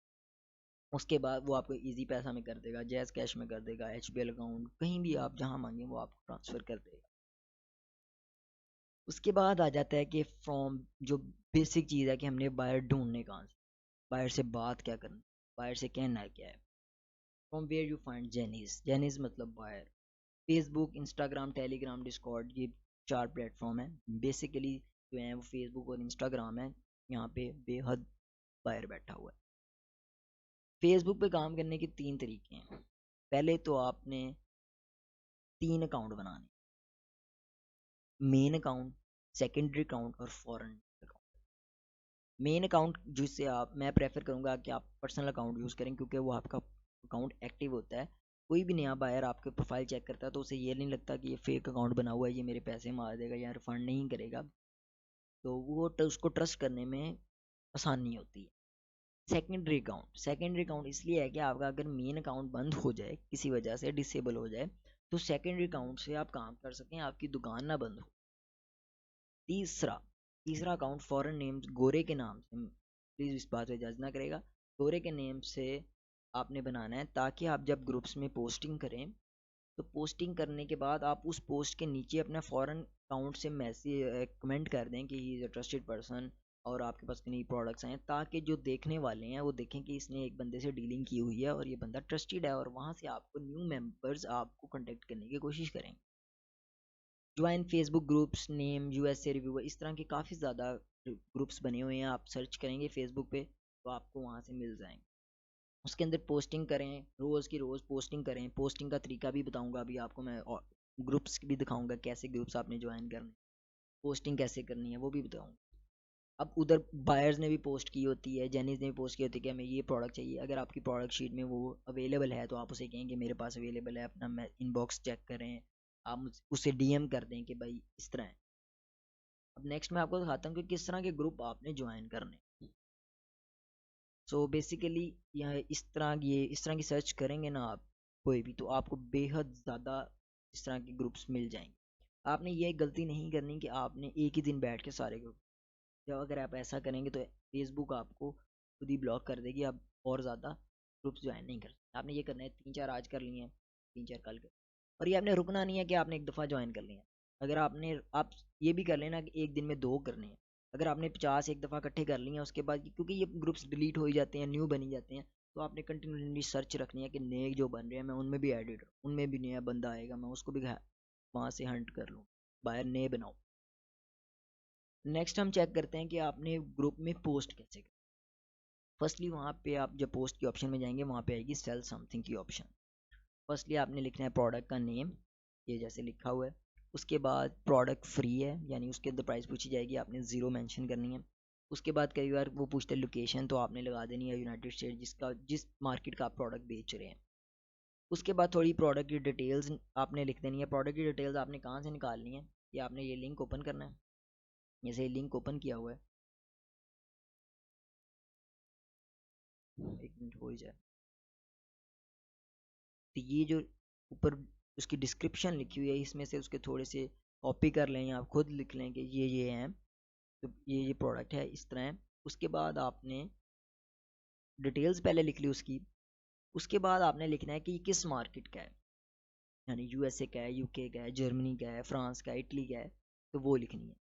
उसके बाद वो आपको इजी पैसा में कर देगा, जैज़ कैश में कर देगा, एचबीएल अकाउंट, कहीं भी आप जहाँ मांगे वो आपको ट्रांसफ़र कर देगा। उसके बाद आ जाता है कि फ्रॉम जो बेसिक चीज़ है कि हमने बायर ढूंढने कहाँ से, बायर से बात क्या करनी, बायर से कहना क्या है। From where you find genies, genies मतलब buyer. Facebook, Instagram, Telegram, Discord, ये 4 प्लेटफॉर्म है बेसिकली जो है वो फेसबुक और इंस्टाग्राम है। यहाँ पे बेहद बायर बैठा हुआ है। फेसबुक पे काम करने के 3 तरीके हैं। पहले तो आपने 3 अकाउंट बनाने, मेन अकाउंट, सेकेंडरी अकाउंट और फॉरेन अकाउंट। मेन अकाउंट जिससे आप, मैं प्रेफर करूँगा कि आप पर्सनल अकाउंट यूज़ करें क्योंकि वो आपका अकाउंट एक्टिव होता है। कोई भी नया बायर आपके प्रोफाइल चेक करता है तो उसे ये नहीं लगता कि ये फेक अकाउंट बना हुआ है, ये मेरे पैसे मार देगा या रिफंड नहीं करेगा, तो वो उसको ट्रस्ट करने में आसानी होती है। सेकेंडरी अकाउंट इसलिए है कि आपका अगर मेन अकाउंट बंद हो जाए, किसी वजह से डिसेबल हो जाए, तो सेकेंडरी अकाउंट से आप काम कर सकें, आपकी दुकान ना बंद हो। तीसरा तीसरा अकाउंट फॉरेन नेम्स, गोरे के नाम से, प्लीज़ इस बात पे जज ना करेगा, गोरे के नेम से आपने बनाना है ताकि आप जब ग्रुप्स में पोस्टिंग करें तो पोस्टिंग करने के बाद आप उस पोस्ट के नीचे अपना फॉरेन अकाउंट से मैसेज कमेंट कर दें कि he is a trusted person और आपके पास नई प्रोडक्ट्स हैं, ताकि जो देखने वाले हैं वो देखें कि इसने एक बंदे से डीलिंग की हुई है और ये बंदा ट्रस्टेड है, और वहाँ से आपको न्यू मेंबर्स आपको कांटेक्ट करने की कोशिश करेंगे। Join Facebook groups, name USA reviewer, इस तरह के काफ़ी ज़्यादा ग्रुप्स बने हुए हैं। आप सर्च करेंगे फेसबुक पे तो आपको वहाँ से मिल जाएंगे। उसके अंदर पोस्टिंग करें, रोज़ की रोज़ पोस्टिंग करें। पोस्टिंग का तरीका भी बताऊंगा अभी आपको मैं, और ग्रुप्स भी दिखाऊंगा कैसे ग्रुप्स आपने ज्वाइन करने, पोस्टिंग कैसे करनी है वो भी बताऊंगा। अब उधर बायर्स ने भी पोस्ट की होती है, जेनीज ने भी पोस्ट की होती है कि हमें ये प्रोडक्ट चाहिए। अगर आपकी प्रोडक्ट शीट में वो अवेलेबल है तो आप उसे कहेंगे मेरे पास अवेलेबल है, अपना इनबॉक्स चेक करें, आप उसे डीएम कर दें कि भाई इस तरह है। अब नेक्स्ट मैं आपको दिखाता हूँ कि किस तरह के ग्रुप आपने ज्वाइन करने। सो बेसिकली यहाँ इस तरह की सर्च करेंगे ना आप कोई भी, तो आपको बेहद ज़्यादा इस तरह के ग्रुप्स मिल जाएंगे। आपने ये गलती नहीं करनी कि आपने एक ही दिन बैठ के सारे ग्रुप, जब अगर आप ऐसा करेंगे तो फेसबुक आपको खुद ही ब्लॉक कर देगी, आप और ज़्यादा ग्रुप्स ज्वाइन नहीं कर सकते। आपने ये करना है 3-4 आज कर लिए हैं, 3-4 कल कर, और ये आपने रुकना नहीं है कि आपने एक दफ़ा ज्वाइन कर लिया। अगर आप ये भी कर लेना कि एक दिन में 2 करने हैं। अगर आपने 50 एक दफ़ा इकट्ठे कर लिए हैं उसके बाद, क्योंकि ये ग्रुप्स डिलीट हो ही जाते हैं, न्यू बनी जाते हैं, तो आपने कंटिन्यूसली सर्च रखनी है कि नए जो बन रहे हैं मैं उनमें भी एडिट, उनमें भी नया बंदा आएगा मैं उसको भी वहाँ से हंट कर लूँ, बाहर नए बनाओ। नेक्स्ट हम चेक करते हैं कि आपने ग्रुप में पोस्ट कैसे कर। फर्स्टली वहाँ पे आप जब पोस्ट की ऑप्शन में जाएंगे वहाँ पे आएगी सेल समथिंग की ऑप्शन। फर्स्टली आपने लिखना है प्रोडक्ट का नेम, ये जैसे लिखा हुआ है। उसके बाद प्रोडक्ट फ्री है यानी उसके अंदर प्राइस पूछी जाएगी, आपने ज़ीरो मेंशन करनी है। उसके बाद कई बार वो पूछते हैं लोकेशन, तो आपने लगा देनी है यूनाइटेड स्टेट, जिस मार्केट का आप प्रोडक्ट बेच रहे हैं। उसके बाद थोड़ी प्रोडक्ट की डिटेल्स आपने लिख देनी है। प्रोडक्ट की डिटेल्स आपने कहाँ से निकालनी है, ये आपने ये लिंक ओपन करना है, जैसे ये लिंक ओपन किया हुआ है, एक मिनट हो ही जाए, तो ये जो ऊपर उसकी डिस्क्रिप्शन लिखी हुई है इसमें से उसके थोड़े से कॉपी कर लें या आप खुद लिख लें कि ये हैं, तो ये प्रोडक्ट है इस तरह है। उसके बाद आपने डिटेल्स पहले लिख ली उसकी। उसके बाद आपने लिखना है कि ये किस मार्केट का है, यानी यूएसए का है, यूके का है, जर्मनी का है, फ्रांस का है, इटली का है, तो वो लिखनी है।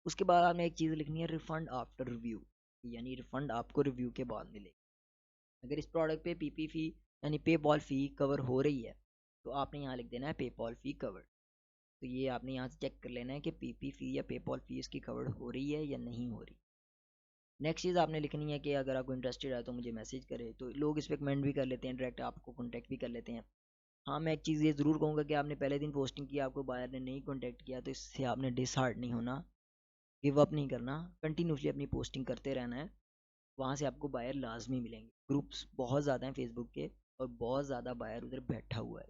उसके बाद आपने एक चीज़ लिखनी है रिफ़ंड आफ्टर रिव्यू, यानी रिफ़ंड आपको रिव्यू के बाद मिले। अगर इस प्रोडक्ट पे पीपी फ़ी यानी पेपॉल फ़ी कवर हो रही है तो आपने यहाँ लिख देना है पेपॉल फ़ी कवर्ड। तो ये आपने यहाँ से चेक कर लेना है कि पीपी फ़ी या पेपॉल फ़ी इसकी कवर्ड हो रही है या नहीं हो रही। नेक्स्ट चीज़ आपने लिखनी है कि अगर आपको इंटरेस्टेड है तो मुझे मैसेज करे, तो लोग इस पर कमेंट भी कर लेते हैं, डायरेक्ट आपको कॉन्टैक्ट भी कर लेते हैं। हाँ मैं एक चीज़ ये ज़रूर कहूँगा कि आपने पहले दिन पोस्टिंग की, आपको बायर ने नहीं कॉन्टैक्ट किया तो इससे आपने डिसहार्ट नहीं होना। गिव अप नहीं करना, कंटिन्यूसली अपनी पोस्टिंग करते रहना है, वहाँ से आपको बायर लाजमी मिलेंगे। ग्रुप्स बहुत ज़्यादा हैं फेसबुक के, और बहुत ज़्यादा बायर उधर बैठा हुआ है।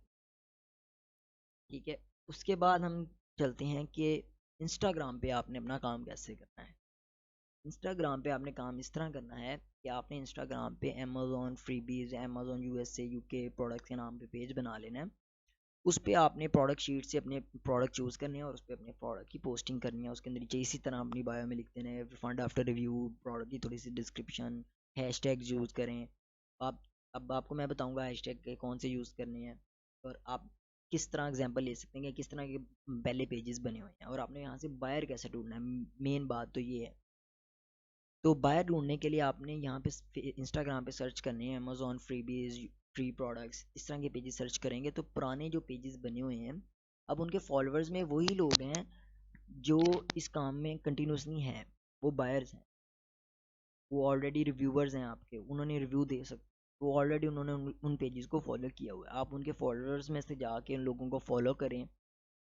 ठीक है, उसके बाद हम चलते हैं कि इंस्टाग्राम पे आपने अपना काम कैसे करना है। इंस्टाग्राम पे आपने काम इस तरह करना है कि आपने इंस्टाग्राम पे Amazon freebies, Amazon USA UK products के नाम पे पेज बना लेना है। उस पे आपने प्रोडक्ट शीट से अपने प्रोडक्ट चूज़ करने हैं और उस पे अपने प्रोडक्ट की पोस्टिंग करनी है। उसके अंदर नीचे इसी तरह अपनी बायो में लिख देना है फंड आफ्टर रिव्यू, प्रोडक्ट की थोड़ी सी डिस्क्रिप्शन, हैशटैग्स यूज़ करें आप। अब आपको मैं बताऊंगा हैशटैग के कौन से यूज़ करने हैं, और आप किस तरह एग्जांपल ले सकते हैं कि किस तरह के पहले पेजेस बने हुए हैं, और आपने यहाँ से बायर कैसे ढूंढना है। मेन बात तो ये है। तो बायर ढूंढने के लिए आपने यहाँ पे इंस्टाग्राम पे सर्च करनी है अमेजोन फ्रीबीज, फ्री प्रोडक्ट्स, इस तरह के पेजेस सर्च करेंगे तो पुराने जो पेजेस बने हुए हैं, अब उनके फॉलोअर्स में वही लोग हैं जो इस काम में कंटिन्यूसली हैं, वो बायर्स हैं, वो ऑलरेडी रिव्यूअर्स हैं आपके, उन्होंने रिव्यू दे सकते, वो ऑलरेडी उन्होंने उन पेजेस को फॉलो किया हुआ है। आप उनके फॉलोअर्स में से जाके उन लोगों को फॉलो करें,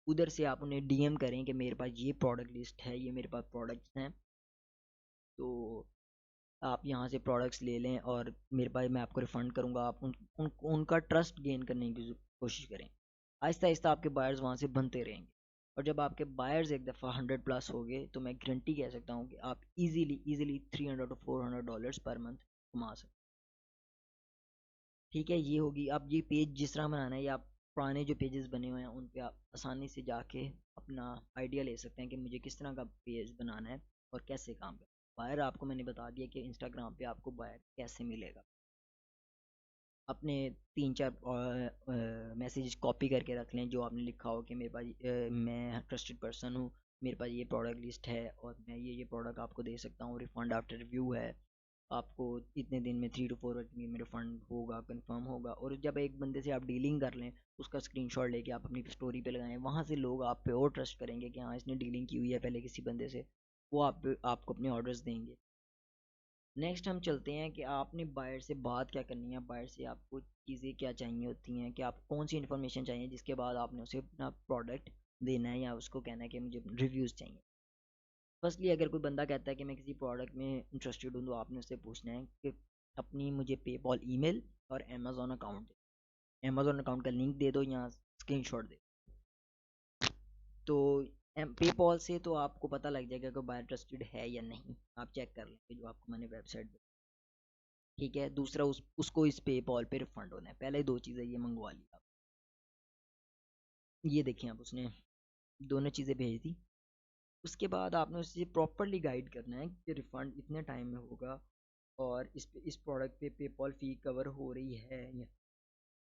उधर से आप उन्हें डीएम करें कि मेरे पास ये प्रोडक्ट लिस्ट है, ये मेरे पास प्रोडक्ट्स हैं, तो आप यहाँ से प्रोडक्ट्स ले लें और मेरे पास मैं आपको रिफ़ंड करूँगा। आप उनका ट्रस्ट गेन करने की कोशिश करें। आहिस्ता आहिस्ता आपके बायर्स वहाँ से बनते रहेंगे, और जब आपके बायर्स एक दफ़ा 100 प्लस हो गए तो मैं गारंटी कह सकता हूँ कि आप easily easily $300 to $400 per month कमा सकते। ठीक है, ये होगी। आप ये पेज जिस तरह बनाना है, या आप पुराने जो पेजेस बने हुए हैं उन पे आप आसानी से जाके अपना आइडिया ले सकते हैं कि मुझे किस तरह का पेज बनाना है और कैसे काम करना है। बायर आपको मैंने बता दिया कि इंस्टाग्राम पे आपको बायर कैसे मिलेगा। अपने 3-4 मैसेज कॉपी करके रख लें जो आपने लिखा हो कि मेरे पास मैं ट्रस्टेड पर्सन हूँ, मेरे पास ये प्रोडक्ट लिस्ट है और मैं ये प्रोडक्ट आपको दे सकता हूँ, रिफंड आफ्टर रिव्यू है, आपको इतने दिन में 3 to 4 वर्किंग में रिफंड होगा, कंफर्म होगा। और जब एक बंदे से आप डीलिंग कर लें, उसका स्क्रीनशॉट लेके आप अपनी स्टोरी पे लगाएं, वहाँ से लोग आप पे और ट्रस्ट करेंगे कि हाँ इसने डीलिंग की हुई है पहले किसी बंदे से, वो आपको अपने ऑर्डर्स देंगे। नेक्स्ट हम चलते हैं कि आपने बायर से बात क्या करनी है, बायर से आपको चीज़ें क्या चाहिए होती हैं, कि आप कौन सी इन्फॉर्मेशन चाहिए जिसके बाद आपने उसे अपना प्रोडक्ट देना है, या उसको कहना है कि मुझे रिव्यूज़ चाहिए। फर्स्टली अगर कोई बंदा कहता है कि मैं किसी प्रोडक्ट में इंटरेस्टेड हूँ, तो आपने उससे पूछना है कि अपनी मुझे पेपॉल ईमेल और अमेज़ोन अकाउंट दे, अमेज़ोन अकाउंट का लिंक दे दो या स्क्रीनशॉट दे। तो पेपॉल से तो आपको पता लग जाएगा कि बायर ट्रस्टेड है या नहीं, आप चेक कर लेंगे जो आपको मैंने वेबसाइट। ठीक है, दूसरा उसको इस पेपॉल पे रिफंड होना है। पहले दो चीज़ें ये मंगवा ली आप, ये देखिए आप उसने दोनों चीज़ें भेज दी। उसके बाद आपने उसे प्रॉपरली गाइड करना है कि रिफंड इतने टाइम में होगा, और इस प्रोडक्ट पे पेपॉल फ़ी कवर हो रही है या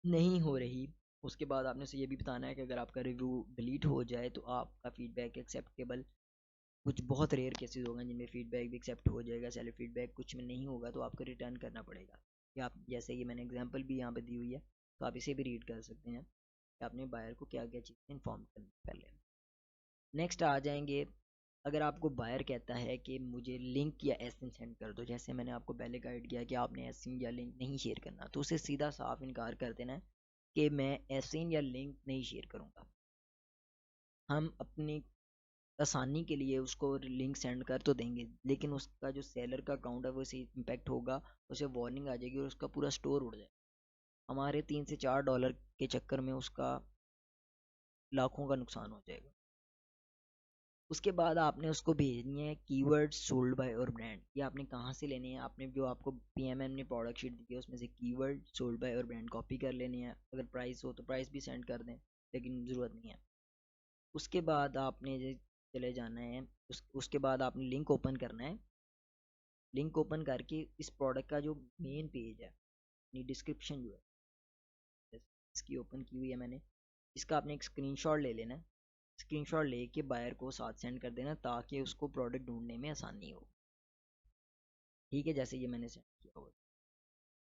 नहीं हो रही। उसके बाद आपने उसे ये भी बताना है कि अगर आपका रिव्यू डिलीट हो जाए तो आपका फीडबैक एक्सेप्टेबल, कुछ बहुत रेयर केसेस होंगे जिनमें फीडबैक भी एक्सेप्ट हो जाएगा, सेल्फ फीडबैक कुछ में नहीं होगा तो आपको रिटर्न करना पड़ेगा। या आप जैसे कि मैंने एग्जांपल भी यहाँ पे दी हुई है, तो आप इसे भी रीड कर सकते हैं कि आपने बायर को क्या क्या चीज़ें इन्फॉर्म करनी है पहले। नेक्स्ट आ जाएंगे, अगर आपको बायर कहता है कि मुझे लिंक या एसएन सेंड कर दो, जैसे मैंने आपको पहले गाइड किया कि आपने एसएन या लिंक नहीं शेयर करना, तो उसे सीधा साफ इनकार कर देना है कि मैं एसएन या लिंक नहीं शेयर करूँगा। हम अपनी आसानी के लिए उसको लिंक सेंड कर तो देंगे, लेकिन उसका जो सेलर का अकाउंट है वो इसे इम्पेक्ट होगा, उसे वार्निंग आ जाएगी और उसका पूरा स्टोर उड़ जाएगा। हमारे $3 से $4 के चक्कर में उसका लाखों का नुकसान हो जाएगा। उसके बाद आपने उसको भेजनी है कीवर्ड सोल्ड बाय और ब्रांड। ये आपने कहाँ से लेने हैं, आपने जो आपको पीएमएम ने प्रोडक्ट शीट दी है उसमें से कीवर्ड सोल्ड बाय और ब्रांड कॉपी कर लेनी है। अगर प्राइस हो तो प्राइस भी सेंड कर दें, लेकिन ज़रूरत नहीं है। उसके बाद आपने चले जाना है, उसके बाद आपने लिंक ओपन करना है। लिंक ओपन करके इस प्रोडक्ट का जो मेन पेज है, अपनी डिस्क्रिप्शन जो है इसकी ओपन की हुई है मैंने, इसका आपने एक स्क्रीनशॉट ले लेना है। स्क्रीनशॉट लेके बायर को साथ सेंड कर देना ताकि उसको प्रोडक्ट ढूंढने में आसानी हो। ठीक है, जैसे ये मैंने सेंड किया हुआ।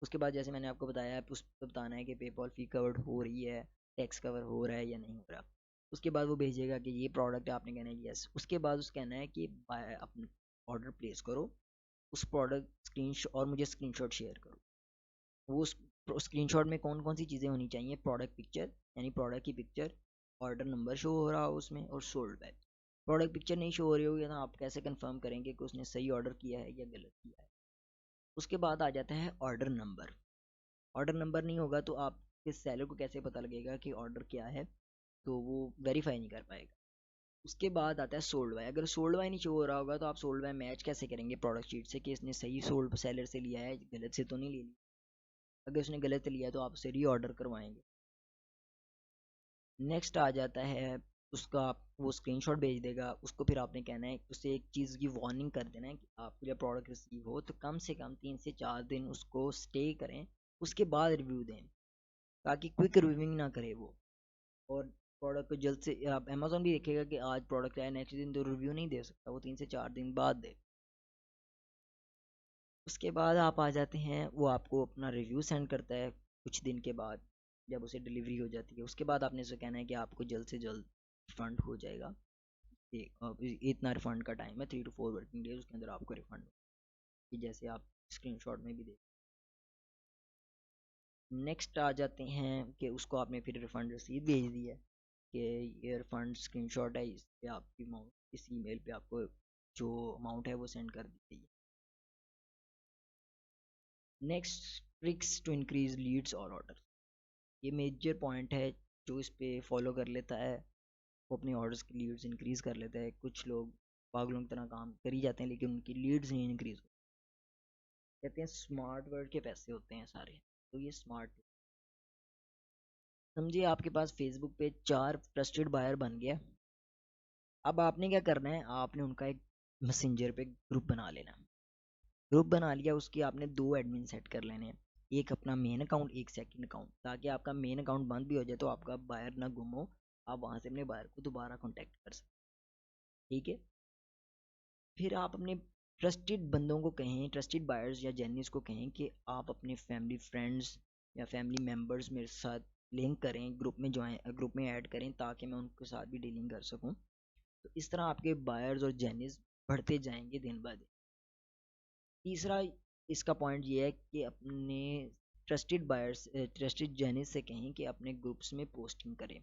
उसके बाद जैसे मैंने आपको बताया उस पर बताना है कि पेपॉल फी कवर्ड हो रही है, टैक्स कवर हो रहा है या नहीं हो रहा। उसके बाद वो भेजेगा कि ये प्रोडक्ट है, आपने कहना है यस। उसके बाद उसका कहना है कि अपना ऑर्डर प्लेस करो, उस प्रोडक्ट स्क्रीन और मुझे स्क्रीनशॉट शेयर करो। वो स्क्रीनशॉट में कौन कौन सी चीज़ें होनी चाहिए, प्रोडक्ट पिक्चर यानी प्रोडक्ट की पिक्चर, ऑर्डर नंबर शो हो रहा हो उसमें, और सोल्ड बैग। प्रोडक्ट पिक्चर नहीं शो हो रही होगी, तो आप कैसे कंफर्म करेंगे कि उसने सही ऑर्डर किया है या गलत किया है। उसके बाद आ जाता है ऑर्डर नंबर। ऑर्डर नंबर नहीं होगा तो आप किस सेलर को कैसे पता लगेगा कि ऑर्डर क्या है, तो वो वेरीफाई नहीं कर पाएगा। उसके बाद आता है सोल्ड बाय। अगर सोल्ड बाय नहीं शो हो रहा होगा तो आप सोल्ड बाय मैच कैसे करेंगे प्रोडक्ट शीट से कि इसने सही सोल्ड सेलर से लिया है, गलत से तो नहीं ले लिया। अगर उसने गलत लिया है तो आप उसे री ऑर्डर करवाएंगे। नेक्स्ट आ जाता है उसका, आप वो स्क्रीनशॉट भेज देगा उसको, फिर आपने कहना है उसे एक चीज़ की वार्निंग कर देना है कि आपको जब प्रोडक्ट रिसीव हो तो कम से कम 3 से 4 दिन उसको स्टे करें, उसके बाद रिव्यू दें, ताकि क्विक रिव्यूइंग ना करे वो। और प्रोडक्ट को जल्द से, आप अमेजोन भी देखेगा कि आज प्रोडक्ट आया नेक्स्ट दिन तो रिव्यू नहीं दे सकता, वो 3 से 4 दिन बाद दे। उसके बाद आप आ जाते हैं, वो आपको अपना रिव्यू सेंड करता है कुछ दिन के बाद, जब उसे डिलीवरी हो जाती है। उसके बाद आपने उसे कहना है कि आपको जल्द से जल्द रिफंड हो जाएगा। इतना रिफंड का टाइम है, 3 to 4 वर्किंग डेज, उसके अंदर आपको रिफंड हो, जैसे आप स्क्रीनशॉट में भी देख। नेक्स्ट आ जाते हैं कि उसको आपने फिर रिफंड रसीद भेज दी है कि ये रिफंड स्क्रीनशॉट है, इस पे आपकी अमाउंट इस ईमेल पे आपको जो अमाउंट है वो सेंड कर दी गई है। Next, tricks to increase leads और ऑर्डर। ये मेजर पॉइंट है, जो इस पे फॉलो कर लेता है वो अपनी ऑर्डर्स की लीड्स इंक्रीज कर लेता है। कुछ लोग पागलों की तरह काम कर ही जाते हैं लेकिन उनकी लीड्स नहीं इंक्रीज होती। कहते हैं स्मार्ट वर्ड के पैसे होते हैं सारे, तो ये स्मार्ट। समझिए आपके पास फेसबुक पे 4 ट्रस्टेड बायर बन गया। अब आपने क्या करना है, आपने उनका एक मैसेंजर पे ग्रुप बना लेना। ग्रुप बना लिया, उसकी आपने 2 एडमिन सेट कर लेने हैं, एक अपना मेन अकाउंट, एक सेकंड अकाउंट, ताकि आपका मेन अकाउंट बंद भी हो जाए तो आपका बायर ना गुम हो, आप वहां से अपने बायर को दोबारा कॉन्टेक्ट कर सकते। ठीक है। फिर आप अपने ट्रस्टेड बंदों को कहें, ट्रस्टेड बायर्स या जेनिस को कहें कि आप अपने फैमिली फ्रेंड्स या फैमिली मेम्बर्स मेरे साथ लिंक करें, ग्रुप में ज्वाइन, ग्रुप में ऐड करें, ताकि मैं उनके साथ भी डीलिंग कर सकूं। तो इस तरह आपके बायर्स और जेनिस बढ़ते जाएंगे दिन ब दिन। तीसरा इसका पॉइंट ये है कि अपने ट्रस्टेड बायर्स, ट्रस्टेड जेनिस से कहें कि अपने ग्रुप्स में पोस्टिंग करें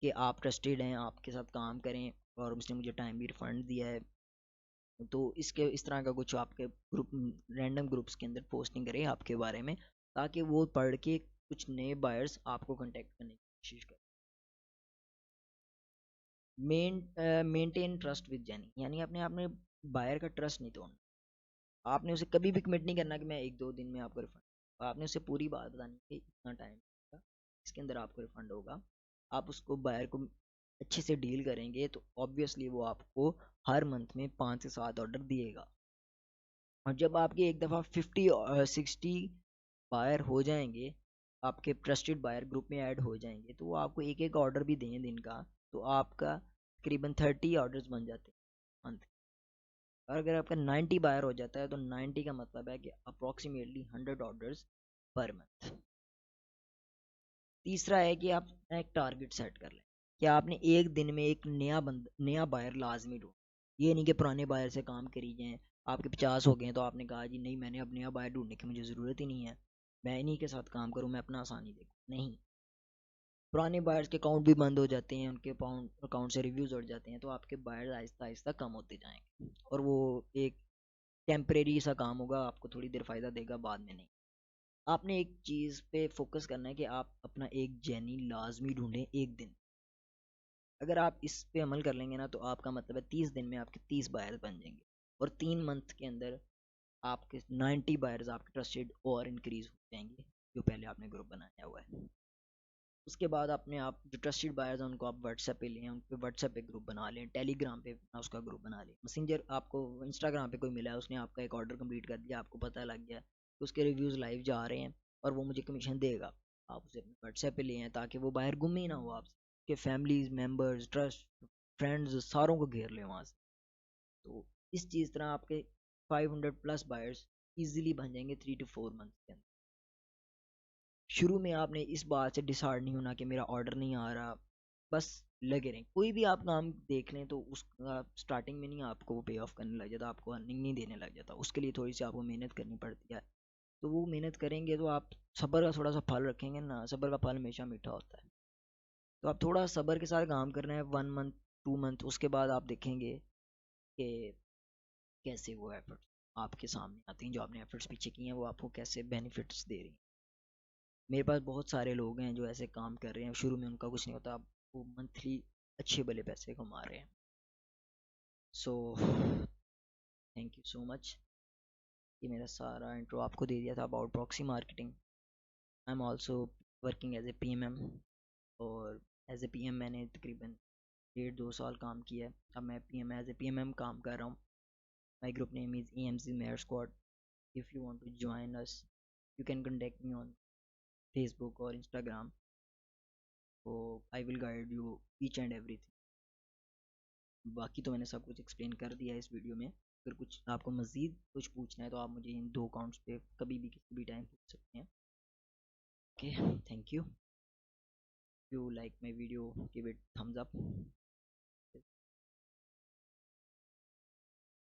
कि आप ट्रस्टेड हैं, आपके साथ काम करें और उसने मुझे टाइम भी रिफंड दिया है। तो इसके इस तरह का कुछ आपके ग्रुप, रैंडम ग्रुप्स के अंदर पोस्टिंग करें आपके बारे में, ताकि वो पढ़ के कुछ नए बायर्स आपको कांटेक्ट करने की कोशिश करें। मेंटेन ट्रस्ट विद जेनी, यानी अपने आपने बायर का ट्रस्ट नहीं तोड़ना। आपने उसे कभी भी कमिट नहीं करना कि मैं 1-2 दिन में आपको रिफंड, आपने उसे पूरी बात बतानी कि इतना टाइम लगेगा, इसके अंदर आपको रिफंड होगा। आप उसको बायर को अच्छे से डील करेंगे तो ऑब्वियसली वो आपको हर मंथ में 5 से 7 ऑर्डर दिएगा। और जब आपके एक दफ़ा 50 और 60 बायर हो जाएंगे, आपके ट्रस्टेड बायर ग्रुप में ऐड हो जाएंगे, तो वो आपको एक एक ऑर्डर भी दें दिन का, तो आपका तकरीबन 30 ऑर्डर्स बन जाते हैं मंथ। और अगर आपका 90 बायर हो जाता है तो 90 का मतलब है कि अप्रॉक्सीमेटली 100 ऑर्डर्स पर मंथ। तीसरा है कि आप एक टारगेट सेट कर लें कि आपने एक दिन में एक नया बायर लाजमी ढूंढ। ये नहीं कि पुराने बायर से काम करी जाएं, आपके 50 हो गए तो आपने कहा जी नहीं, मैंने अब नया बायर ढूंढने की मुझे ज़रूरत ही नहीं है, मैं इन्हीं के साथ काम करूँ, मैं अपना आसानी देखूँ। नहीं, पुराने बायर्स के अकाउंट भी बंद हो जाते हैं, उनके अकाउंट से रिव्यूज उड़ जाते हैं, तो आपके बायर्स आहिस्ता आहिस्ता कम होते जाएंगे और वो एक टेम्परेरी सा काम होगा, आपको थोड़ी देर फ़ायदा देगा, बाद में नहीं। आपने एक चीज़ पे फोकस करना है कि आप अपना एक जेनी लाजमी ढूंढें एक दिन। अगर आप इस पे अमल कर लेंगे ना, तो आपका मतलब है 30 दिन में आपके 30 बायर्स बन जाएंगे और 3 मंथ के अंदर आपके 90 बायर्स आपके ट्रस्टेड और इंक्रीज हो जाएंगे, जो पहले आपने ग्रुप बनाया हुआ है। उसके बाद अपने आप जो ट्रस्टेड बायर्स हैं उनको आप व्हाट्सएप पे लें, उन पे व्हाट्सएप पे ग्रुप बना लें, टेलीग्राम पे उसका ग्रुप बना लें, मैसेंजर आपको इंस्टाग्राम पे कोई मिला है, उसने आपका एक ऑर्डर कंप्लीट कर दिया, आपको पता लग गया कि उसके रिव्यूज़ लाइव जा रहे हैं और वो मुझे कमीशन देगा, आप उसे अपने व्हाट्सएप पे ले आएँ ताकि वो बाहर गुम ही ना हो आपसे, कि फैमिलीज मेम्बर्स ट्रस्ट फ्रेंड्स सारों को घेर लें वहाँ से। तो इस चीज़ तरह आपके 500+ बायर्स ईजिली बन जाएंगे 3 to 4 मंथ के अंदर। शुरू में आपने इस बात से डिसहार्ड नहीं होना कि मेरा ऑर्डर नहीं आ रहा, बस लगे रहें। कोई भी आप काम देख लें तो उसका स्टार्टिंग में नहीं आपको वो पे ऑफ करने लग जाता, आपको अर्निंग नहीं देने लग जाता, उसके लिए थोड़ी सी आपको मेहनत करनी पड़ती है। तो वो मेहनत करेंगे तो आप सब्र का थोड़ा सा फल रखेंगे ना, सब्र का फल हमेशा मीठा होता है। तो आप थोड़ा सब्र के साथ काम करना है, 1 मंथ 2 मंथ, उसके बाद आप देखेंगे कि कैसे वो एफर्ट्स आपके सामने आते हैं, जो आपने एफर्ट्स पीछे किए हैं वो आपको कैसे बेनिफिट्स दे रही हैं। मेरे पास बहुत सारे लोग हैं जो ऐसे काम कर रहे हैं, शुरू में उनका कुछ नहीं होता, अब वो मंथली अच्छे भले पैसे कमा रहे हैं। So thank you so much. ये मेरा सारा इंट्रो आपको दे दिया था about proxy marketing. I am also working as a PMM, और एज ए PM मैंने तकरीबन 1.5-2 साल काम किया है। अब मैं PM एज ए PMM काम कर रहा हूँ। My group name is EMZ mayor squad. If you want to join us, you can contact me on Facebook और इंस्टाग्राम। तो I will guide you each and everything. बाकी तो मैंने सब कुछ एक्सप्लेन कर दिया है इस वीडियो में। अगर कुछ आपको मज़ीद कुछ पूछना है तो आप मुझे इन 2 अकाउंट्स पे कभी भी किसी भी टाइम पूछ सकते हैं। Okay, thank you. If you like my video, give it thumbs up.